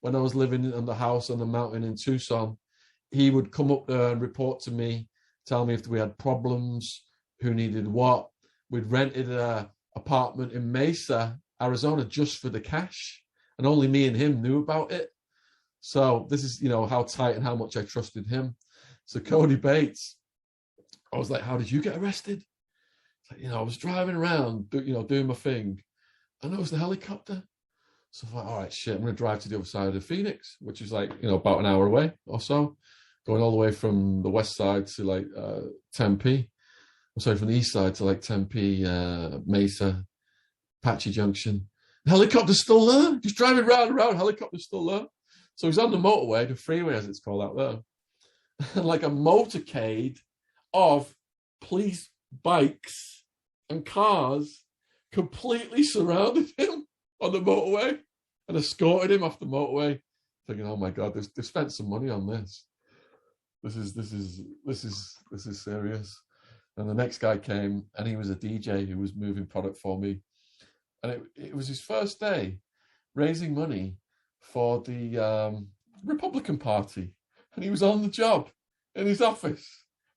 When I was living in the house on the mountain in Tucson, he would come up there and report to me, tell me if we had problems, who needed what. We'd rented an apartment in Mesa, Arizona, just for the cash, and only me and him knew about it. So this is, how tight and how much I trusted him. So Cody Bates, I was like, how did you get arrested? Like, I was driving around, doing my thing, and there was the helicopter. So I thought, all right, shit, I'm going to drive to the other side of Phoenix, which is like, about an hour away or so, going all the way from the west side to like Tempe. I'm sorry, from the east side to like Tempe, Mesa, Apache Junction. The helicopter's still there. He's driving round and round, helicopter's still there. So he's on the motorway, the freeway as it's called out there, and like a motorcade of police bikes and cars completely surrounded him on the motorway and escorted him off the motorway, thinking, oh my God, they've spent some money on this. This is serious. And the next guy came, and he was a DJ who was moving product for me. And it was his first day raising money for the Republican Party. And he was on the job in his office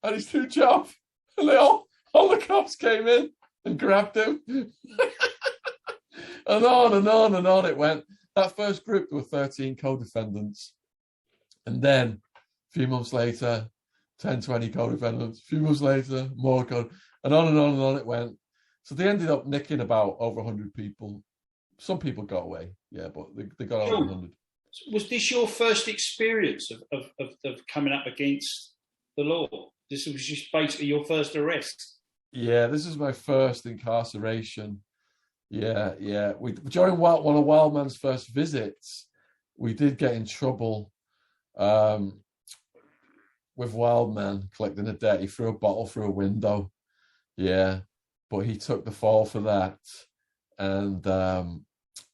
at his new job. And all the cops came in and grabbed him. And on and on and on it went. That first group, there were 13 co-defendants. And then a few months later, 10, 20 co-defendants. A few months later, more and on and on and on it went. So they ended up nicking about over 100 people. Some people got away, yeah, but they got over 100. Was this your first experience of coming up against the law? This was just basically your first arrest? Yeah, this is my first incarceration. Yeah. During one of Wildman's first visits, we did get in trouble with Wildman collecting a debt. He threw a bottle through a window. Yeah, but he took the fall for that, and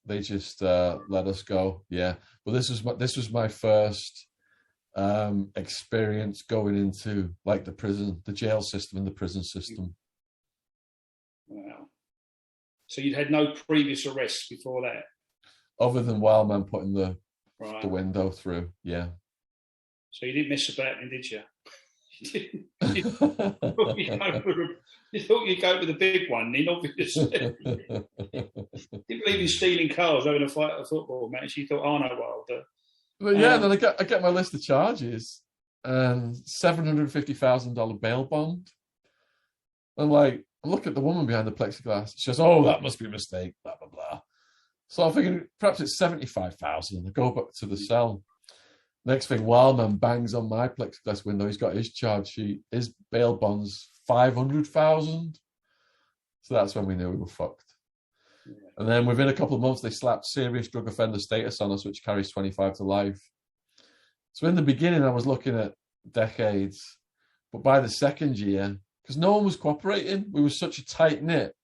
they just let us go. Yeah, but this was my first experience going into like the jail system and the prison system. Wow. So you'd had no previous arrests before that? Other than Wildman putting the window through, yeah. So you didn't mess about then, did you? You thought you'd go with the big one, then obviously. Didn't believe in stealing cars, having a fight at a football match. You thought, oh no, Wilder. But yeah, then I get my list of charges and $750,000 bail bond. I'm like, I look at the woman behind the plexiglass. She says, "Oh, that must be a mistake." Blah blah blah. So I'm thinking perhaps it's 75,000. I go back to the cell. Next thing, Wildman bangs on my plexiglass window. He's got his charge sheet. His bail bond's 500,000. So that's when we knew we were fucked. Yeah. And then within a couple of months, they slapped serious drug offender status on us, which carries 25 to life. So in the beginning, I was looking at decades, but by the second year, because no one was cooperating, we were such a tight-knit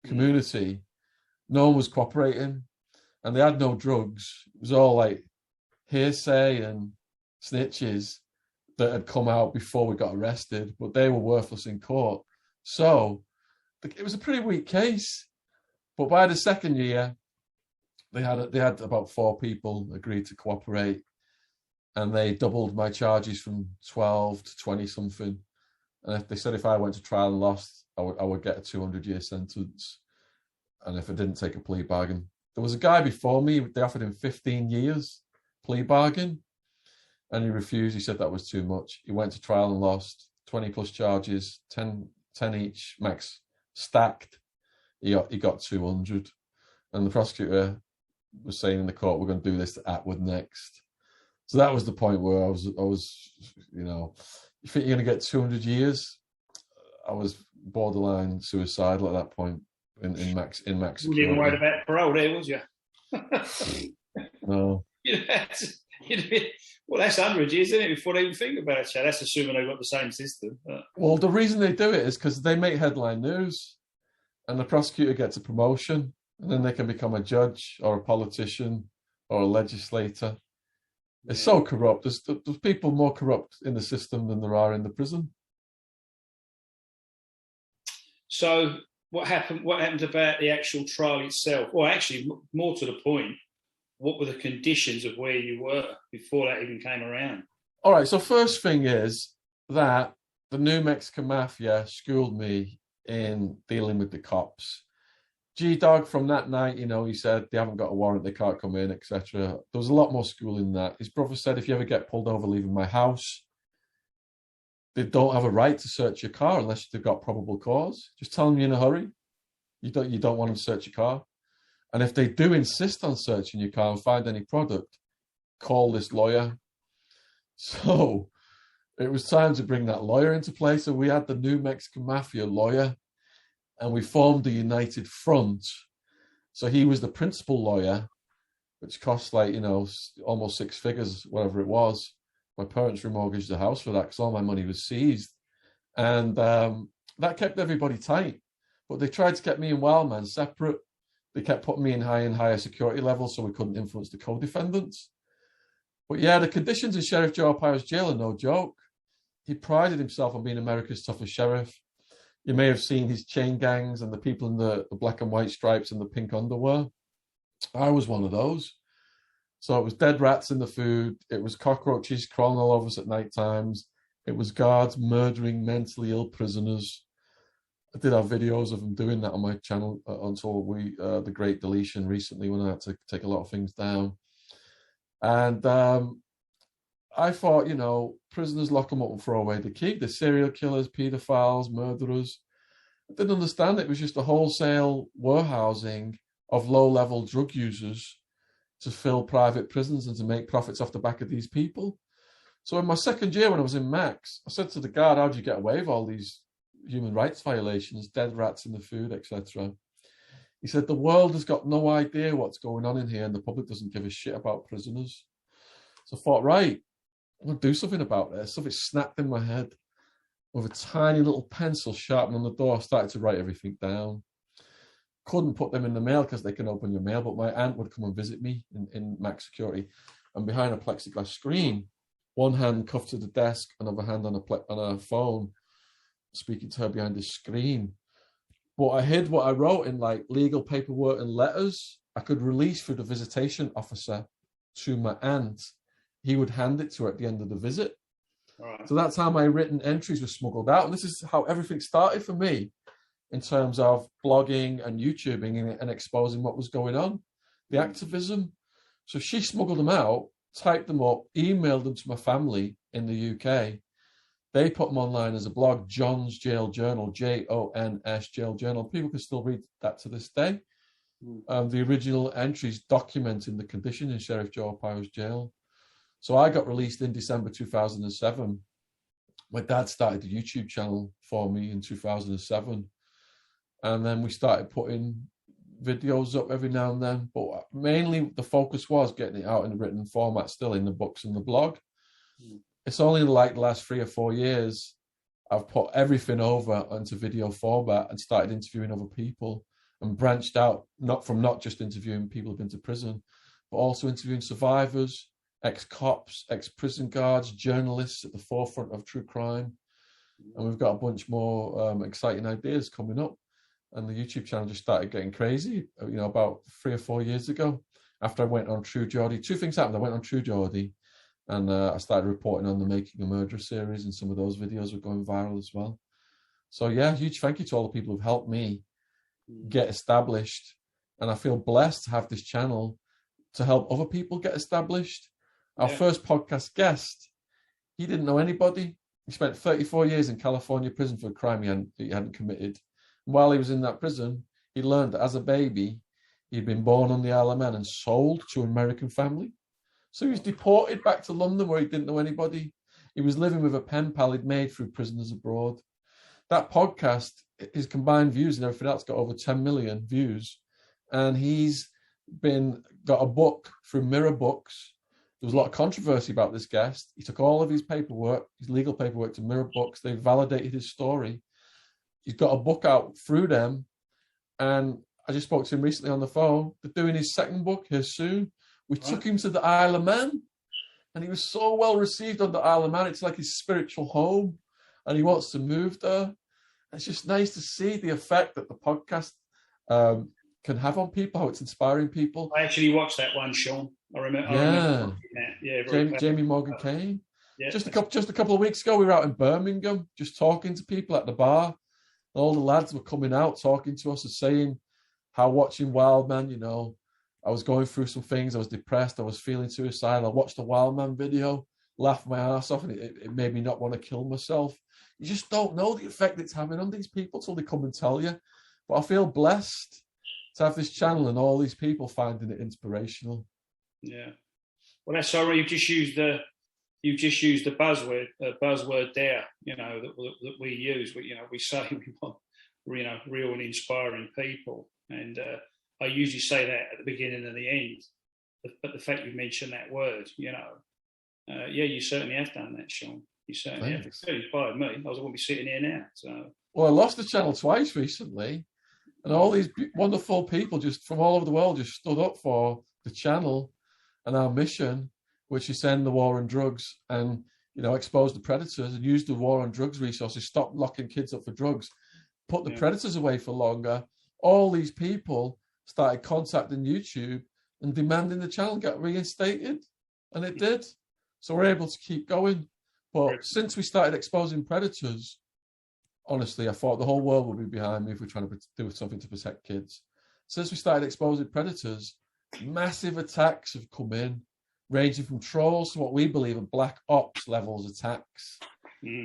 community. No one was cooperating, and they had no drugs. It was all like hearsay and snitches that had come out before we got arrested, but they were worthless in court. So it was a pretty weak case. But by the second year, they had about 4 people agreed to cooperate, and they doubled my charges from 12 to 20 something. And if they said if I went to trial and lost, I would get a 200-year sentence. And if I didn't take a plea bargain, there was a guy before me. They offered him 15 years plea bargain, and he refused. He said that was too much. He went to trial and lost 20 plus charges, 10 each, max stacked. He got 200, and the prosecutor was saying in the court, "We're going to do this to Attwood next." So that was the point where I was, you know, you think you're going to get 200 years? I was borderline suicidal at that point in max. You didn't worry about parole there, was you? No. Well, that's 100 years, isn't it? Before they even think about it. That's assuming they've got the same system. Well, the reason they do it is because they make headline news, and the prosecutor gets a promotion, and then they can become a judge or a politician or a legislator. It's so corrupt. There's people more corrupt in the system than there are in the prison. So what happened about the actual trial itself? Well, actually, more to the point, what were the conditions of where you were before that even came around? All right, so first thing is that the New Mexican Mafia schooled me in dealing with the cops. G-Dog, from that night, you know, he said they haven't got a warrant, they can't come in, etc. There was a lot more schooling than that. His brother said, if you ever get pulled over leaving my house, they don't have a right to search your car unless they've got probable cause. Just tell them you're in a hurry. You don't want them to search your car. And if they do insist on searching your car and find any product, call this lawyer. So it was time to bring that lawyer into play. So we had the New Mexican Mafia lawyer, and we formed a united front. So he was the principal lawyer, which cost almost 6 figures, whatever it was. My parents remortgaged the house for that because all my money was seized. And that kept everybody tight. But they tried to get me and Wildman separate. They kept putting me in higher security levels so we couldn't influence the co-defendants. But yeah, the conditions in Sheriff Joe Arpaio's jail are no joke. He prided himself on being America's toughest sheriff. You may have seen his chain gangs and the people in the black and white stripes and the pink underwear. I was one of those. So it was dead rats in the food. It was cockroaches crawling all over us at night times. It was guards murdering mentally ill prisoners. I did have videos of them doing that on my channel until the Great Deletion recently, when I had to take a lot of things down. And I thought, prisoners, lock them up and throw away the key. The serial killers, paedophiles, murderers. I didn't understand it was just a wholesale warehousing of low-level drug users to fill private prisons and to make profits off the back of these people. So in my second year when I was in Max, I said to the guard, how do you get away with all these human rights violations, dead rats in the food, etc.? He said, the world has got no idea what's going on in here and the public doesn't give a shit about prisoners. So I thought, right, I'm going to do something about this. Something snapped in my head. With a tiny little pencil sharpened on the door, I started to write everything down. Couldn't put them in the mail because they can open your mail, but my aunt would come and visit me in max security. And behind a plexiglass screen, one hand cuffed to the desk, another hand on a phone, speaking to her behind the screen. But I hid what I wrote in legal paperwork and letters. I could release through the visitation officer to my aunt. He would hand it to her at the end of the visit. All right. So that's how my written entries were smuggled out. And this is how everything started for me in terms of blogging and YouTubing and exposing what was going on, the activism. So she smuggled them out, typed them up, emailed them to my family in the UK. They put them online as a blog, John's Jail Journal, JONS Jail Journal. People can still read that to this day. The original entries documenting the condition in Sheriff Joe Arpaio's jail. So I got released in December 2007. My dad started the YouTube channel for me in 2007. And then we started putting videos up every now and then. But mainly the focus was getting it out in a written format, still in the books and the blog. It's only the last 3 or 4 years I've put everything over into video format and started interviewing other people and branched out, not just interviewing people who've been to prison, but also interviewing survivors, ex-cops, ex-prison guards, journalists at the forefront of true crime. And we've got a bunch more exciting ideas coming up. and the YouTube channel just started getting crazy, about 3 or 4 years ago, after I went on True Geordie. Two things happened. I went on True Geordie, and I started reporting on the Making a Murderer series, and some of those videos were going viral as well. So yeah, huge thank you to all the people who've helped me get established. And I feel blessed to have this channel to help other people get established. Our first podcast guest, he didn't know anybody. He spent 34 years in California prison for a crime he hadn't committed. And while he was in that prison, he learned that as a baby, he'd been born on the Isle of Man and sold to an American family. So he was deported back to London where he didn't know anybody. He was living with a pen pal he'd made through Prisoners Abroad. That podcast, his combined views and everything else, got over 10 million views. And he's got a book through Mirror Books. There was a lot of controversy about this guest. He took all of his paperwork, his legal paperwork, to Mirror Books. They validated his story. He's got a book out through them. And I just spoke to him recently on the phone. They're doing his second book here soon. We took him to the Isle of Man, and he was so well received on the Isle of Man. It's like his spiritual home, and he wants to move there. It's just nice to see the effect that the podcast can have on people, how it's inspiring people. I actually watched that one, Shaun. I remember that. Jamie Morgan Kane. Yeah. Just a couple of weeks ago, we were out in Birmingham, just talking to people at the bar. And all the lads were coming out, talking to us and saying how watching Wild Man, I was going through some things. I was depressed. I was feeling suicidal. I watched the Wild Man video, laughed my ass off, and it made me not want to kill myself. You just don't know the effect it's having on these people till they come and tell you. But I feel blessed to have this channel and all these people finding it inspirational. Yeah. Well, that's sorry. You've just used the buzzword there. That we use. We say we want real and inspiring people, and I usually say that at the beginning and the end. But the fact you mentioned that word, you certainly have done that, Shaun. You certainly have. It's inspired me. I wouldn't be sitting here now. So. Well, I lost the channel twice recently, and all these wonderful people just from all over the world just stood up for the channel and our mission, which is end the war on drugs and expose the predators and use the war on drugs resources, stop locking kids up for drugs, put the predators away for longer. All these people started contacting YouTube and demanding the channel get reinstated, and it did. So we're able to keep going. But since we started exposing predators, honestly, I thought the whole world would be behind me if we're trying to do something to protect kids. Since we started exposing predators, massive attacks have come in, ranging from trolls to what we believe are black ops levels attacks.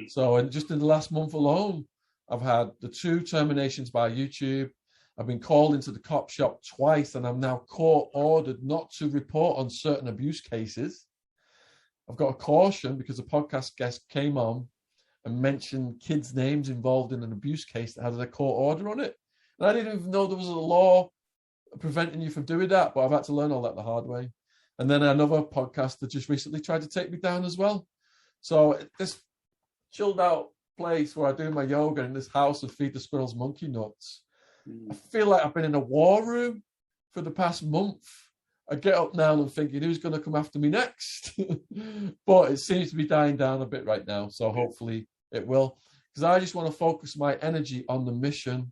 So, and just in the last month alone, I've had the 2 terminations by YouTube. I've been called into the cop shop twice, and I'm now court ordered not to report on certain abuse cases. I've got a caution because a podcast guest came on and mentioned kids' names involved in an abuse case that had a court order on it. And I didn't even know there was a law preventing you from doing that, but I've had to learn all that the hard way. And then another podcaster just recently tried to take me down as well. So this chilled out place where I do my yoga in this house and feed the squirrels monkey nuts, I feel like I've been in a war room for the past month. I get up now and I'm thinking, who's going to come after me next? But it seems to be dying down a bit right now. So hopefully it will. Because I just want to focus my energy on the mission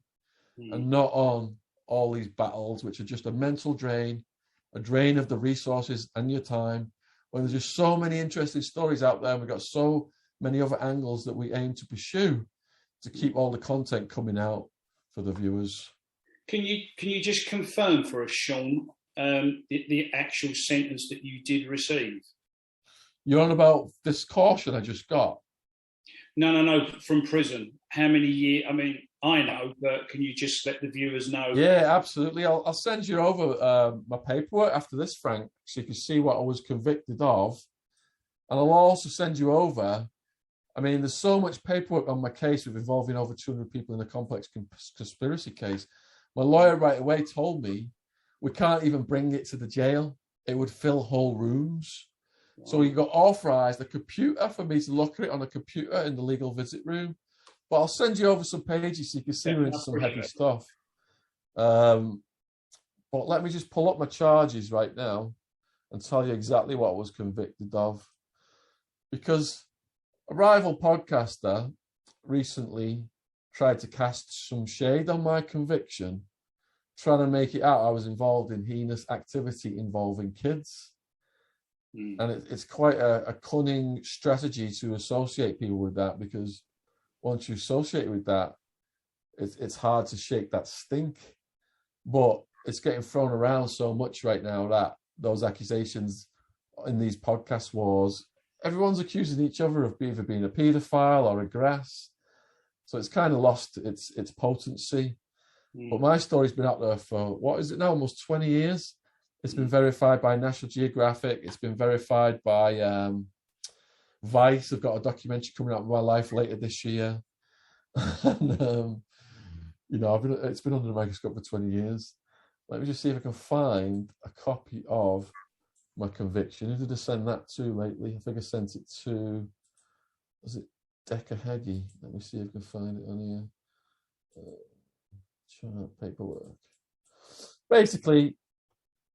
and not on all these battles, which are just a mental drain, a drain of the resources and your time. When there's just so many interesting stories out there, and we've got so many other angles that we aim to pursue to keep all the content coming out for the viewers. Can you just confirm for us, Shaun, the actual sentence that you did receive? You're on about this caution I just got? No, from prison. How many years? I mean, I know, but can you just let the viewers know? Yeah, absolutely. I'll send you over my paperwork after this, Frank, so you can see what I was convicted of. And I'll also send you over, I mean, there's so much paperwork on my case with involving over 200 people in a complex conspiracy case. My lawyer right away told me we can't even bring it to the jail. It would fill whole rooms. Wow. So he got authorized a computer for me to look at it on a computer in the legal visit room. But I'll send you over some pages so you can see we're into some heavy stuff. But let me just pull up my charges right now and tell you exactly what I was convicted of. Because a rival podcaster recently tried to cast some shade on my conviction, trying to make it out I was involved in heinous activity involving kids. And it's quite a cunning strategy to associate people with that, because once you associate with that, it's hard to shake that stink. But it's getting thrown around so much right now that those accusations in these podcast wars, everyone's accusing each other of either being a paedophile or a grass. So it's kind of lost its potency. But my story's been out there for, what is it now, almost 20 years? It's been verified by National Geographic. It's been verified by Vice. I've got a documentary coming out of my life later this year. And, it's been under the microscope for 20 years. Let me just see if I can find a copy of my conviction. Who did I send that to lately? I think I sent it to, was it Decker Heggie? Let me see if I can find it on here. Chart paperwork. Basically,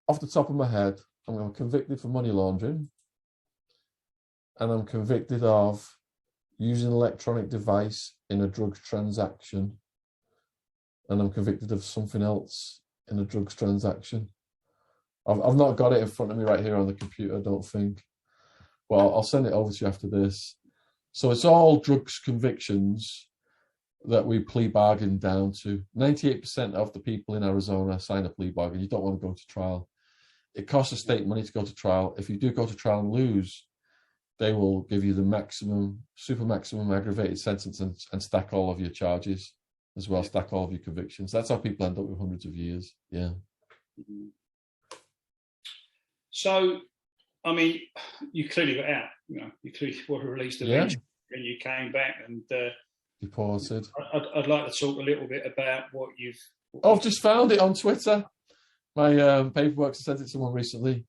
off the top of my head, I'm convicted for money laundering, and I'm convicted of using an electronic device in a drugs transaction, and I'm convicted of something else in a drugs transaction. I've not got it in front of me right here on the computer, I don't think. Well, I'll send it over to you after this. So it's all drugs convictions that we plea bargain down to. 98% of the people in Arizona sign a plea bargain. You don't want to go to trial. It costs the state money to go to trial. If you do go to trial and lose, they will give you the super maximum aggravated sentence and stack all of your charges as well, stack all of your convictions. That's how people end up with hundreds of years. Yeah. So, I mean, you clearly got out. You clearly were released eventually, and you came back and deported. I'd like to talk a little bit about what you've. I've just found it on Twitter. My paperwork, I sent it to someone recently.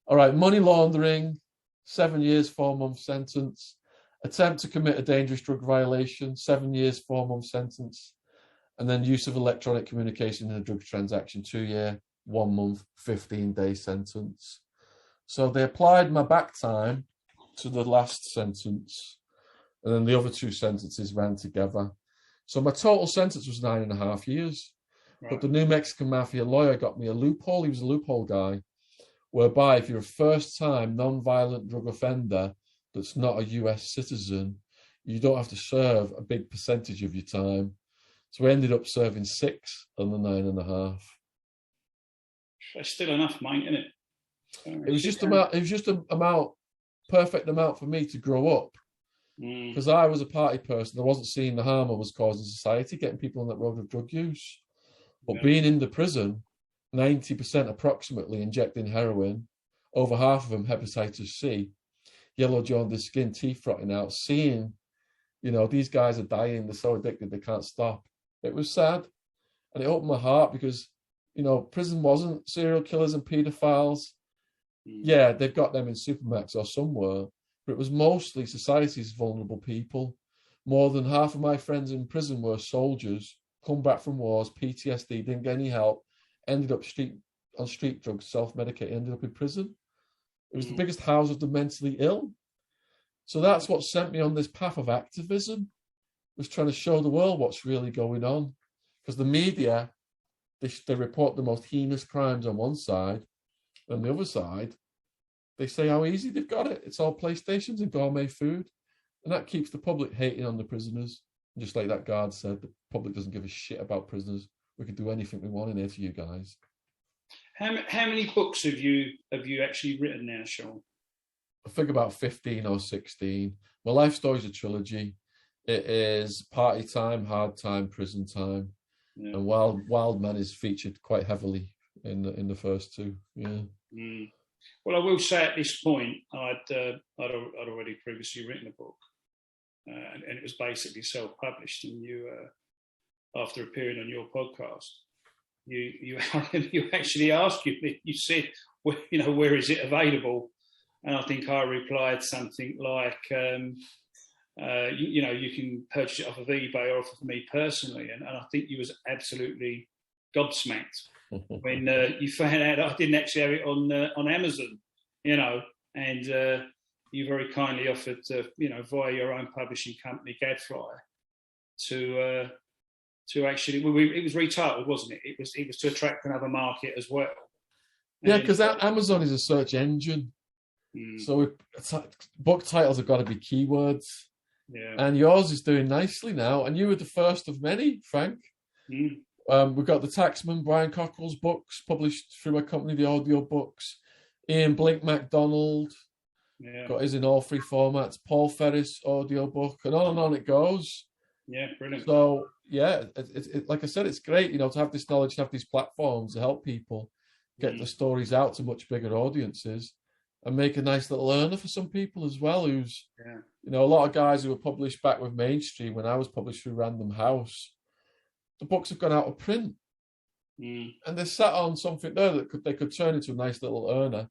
All right, money laundering, 7 years, 4 month sentence. Attempt to commit a dangerous drug violation, 7 years, 4 month sentence. And then use of electronic communication in a drug transaction, 2 year, 1 month, 15-day sentence. So they applied my back time to the last sentence, and then the other 2 sentences ran together. So my total sentence was 9.5 years. Right. But the New Mexican Mafia lawyer got me a loophole. He was a loophole guy, whereby if you're a first-time non-violent drug offender that's not a US citizen, you don't have to serve a big percentage of your time. So I ended up serving 6 on the 9.5. That's still enough, mate, isn't it? It was just a perfect amount for me to grow up. Because I was a party person. I wasn't seeing the harm I was causing society, getting people on that road of drug use. But being in the prison, 90% approximately injecting heroin, over half of them hepatitis C, yellow jaundice skin, teeth rotting out, seeing, these guys are dying, they're so addicted they can't stop. It was sad. And it opened my heart because, prison wasn't serial killers and paedophiles. Yeah, they've got them in Supermax or somewhere, but it was mostly society's vulnerable people. More than half of my friends in prison were soldiers, come back from wars, PTSD, didn't get any help, ended up on street drugs, self-medicated, ended up in prison. It was the biggest house of the mentally ill. So that's what sent me on this path of activism, was trying to show the world what's really going on. Because the media, they report the most heinous crimes on one side, and the other side, they say how easy they've got it. It's all PlayStations and gourmet food. And that keeps the public hating on the prisoners. Just like that guard said, the public doesn't give a shit about prisoners. We can do anything we want in here for you guys. How many books have you actually written now, Shaun? I think about 15 or 16. My life story is a trilogy. It is party time, hard time, prison time, and Wild Man is featured quite heavily in the first 2. Yeah. Well, I will say at this point, I'd already previously written a book, and it was basically self-published. And you, after appearing on your podcast, you actually asked me. You said, where is it available? And I think I replied something like, you can purchase it off of eBay or off of me personally. And I think you was absolutely gobsmacked when you found out I didn't actually have it on Amazon, and you very kindly offered, via your own publishing company, Gadfly, to actually, it was retitled, wasn't it? It was to attract another market as well. Yeah, because Amazon is a search engine. So book titles have got to be keywords. Yeah. And yours is doing nicely now. And you were the first of many, Frank. We've got the Taxman, Brian Cockrell's books published through my company, the audio books. Ian Blink MacDonald got his in all three formats. Paul Ferris audio book, and on it goes. Yeah, brilliant. So yeah, like I said, it's great, to have this knowledge, to have these platforms to help people get the stories out to much bigger audiences and make a nice little earner for some people as well. Who's a lot of guys who were published back with Mainstream when I was published through Random House. The books have gone out of print, and they're sat on something there that they could turn into a nice little earner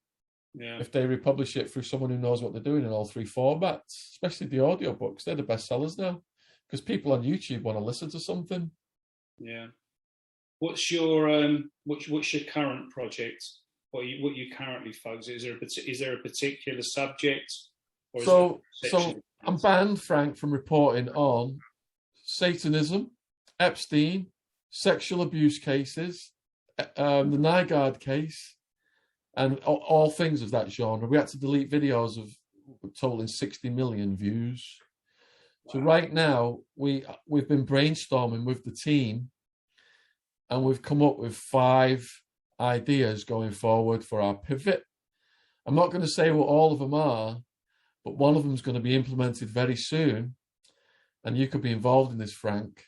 if they republish it through someone who knows what they're doing in all three formats. Especially the audio books, they're the best sellers now because people on YouTube want to listen to something. Yeah. What's your current project? What you currently focus? Is there a particular subject? So I'm banned, Frank, from reporting on Satanism, Epstein, sexual abuse cases, the Nygaard case, and all things of that genre. We had to delete videos of totaling 60 million views. Wow. So right now we've been brainstorming with the team, and we've come up with 5 ideas going forward for our pivot. I'm not going to say what all of them are, but one of them is going to be implemented very soon, and you could be involved in this, Frank.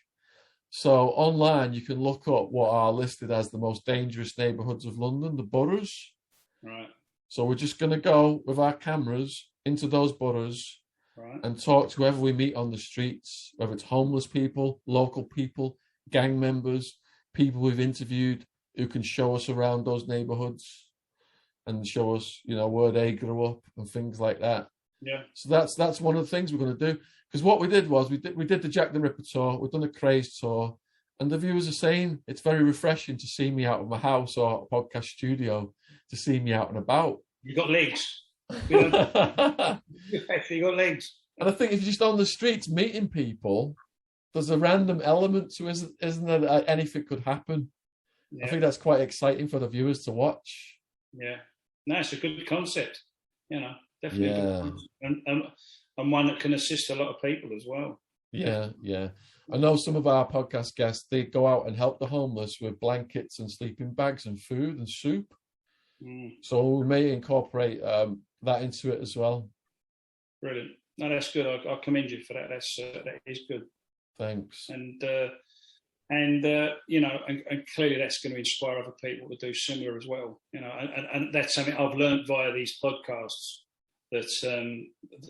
So online, you can look up what are listed as the most dangerous neighbourhoods of London, the boroughs. Right. So we're just going to go with our cameras into those boroughs and talk to whoever we meet on the streets, whether it's homeless people, local people, gang members, people we've interviewed who can show us around those neighbourhoods and show us, where they grew up and things like that. Yeah. So that's one of the things we're going to do. Because what we did was we did the Jack the Ripper tour, we've done a Craze tour, and the viewers are saying it's very refreshing to see me out of my house or a podcast studio, to see me out and about. You got legs. You got legs. And I think if you're just on the streets meeting people, there's a random element to it, isn't there, that anything could happen. Yeah. I think that's quite exciting for the viewers to watch. Yeah. No, it's a good concept. Definitely. Yeah. And one that can assist a lot of people as well. Yeah. I know some of our podcast guests, they go out and help the homeless with blankets and sleeping bags and food and soup. So we may incorporate that into it as well. Brilliant. No, that's good. I commend you for that. That is good. Thanks. And clearly that's going to inspire other people to do similar as well. And that's something I've learned via these podcasts, that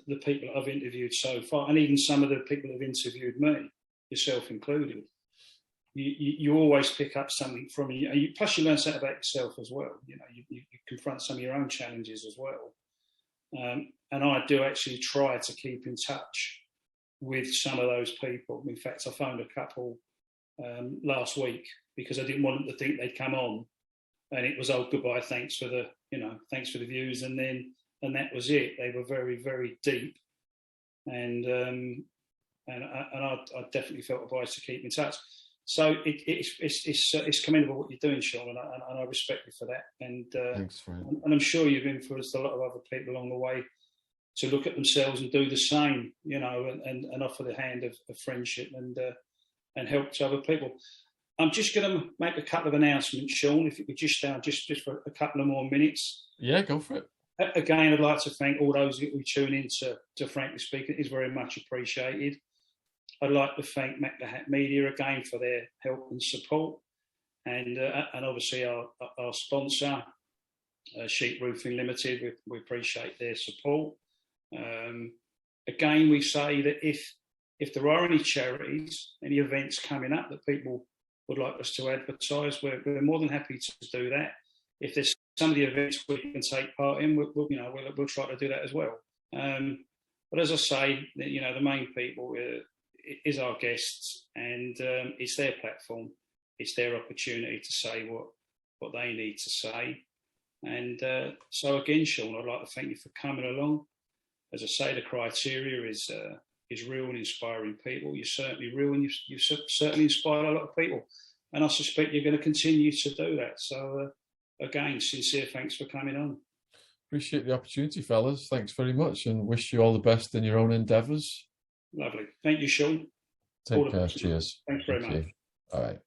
the people I've interviewed so far, and even some of the people who've interviewed me, yourself included, you always pick up something from you. Plus, you learn something about yourself as well. You confront some of your own challenges as well. And I do actually try to keep in touch with some of those people. In fact, I phoned a couple last week because I didn't want them to think they'd come on, and it was, goodbye, thanks for the views, and that was it. They were very, very deep, and I definitely felt obliged to keep in touch. So it's commendable what you're doing, Shaun, and I respect you for that. And thanks, Frank. And I'm sure you've influenced a lot of other people along the way to look at themselves and do the same, and offer the hand of friendship and help to other people. I'm just going to make a couple of announcements, Shaun, if you could just just for a couple of more minutes. Yeah, go for it. Again, I'd like to thank all those who tune in to Frankly Speaking. It is very much appreciated. I'd like to thank Mac the Hat Media again for their help and support, and obviously our sponsor, Sheep Roofing Limited. We appreciate their support. Again, we say that if there are any charities, any events coming up that people would like us to advertise, we're more than happy to do that. If there's some of the events we can take part in, we'll try to do that as well. But as I say, the main people is our guests, and it's their platform, it's their opportunity to say what they need to say. And so again, Shaun, I'd like to thank you for coming along. As I say, the criteria is is real and inspiring people. You're certainly real, and you've certainly inspired a lot of people. And I suspect you're going to continue to do that. So, again, sincere thanks for coming on. Appreciate the opportunity, fellas. Thanks very much, and wish you all the best in your own endeavours. Lovely. Thank you, Shaun. Take care. Cheers. Thanks very much. All right.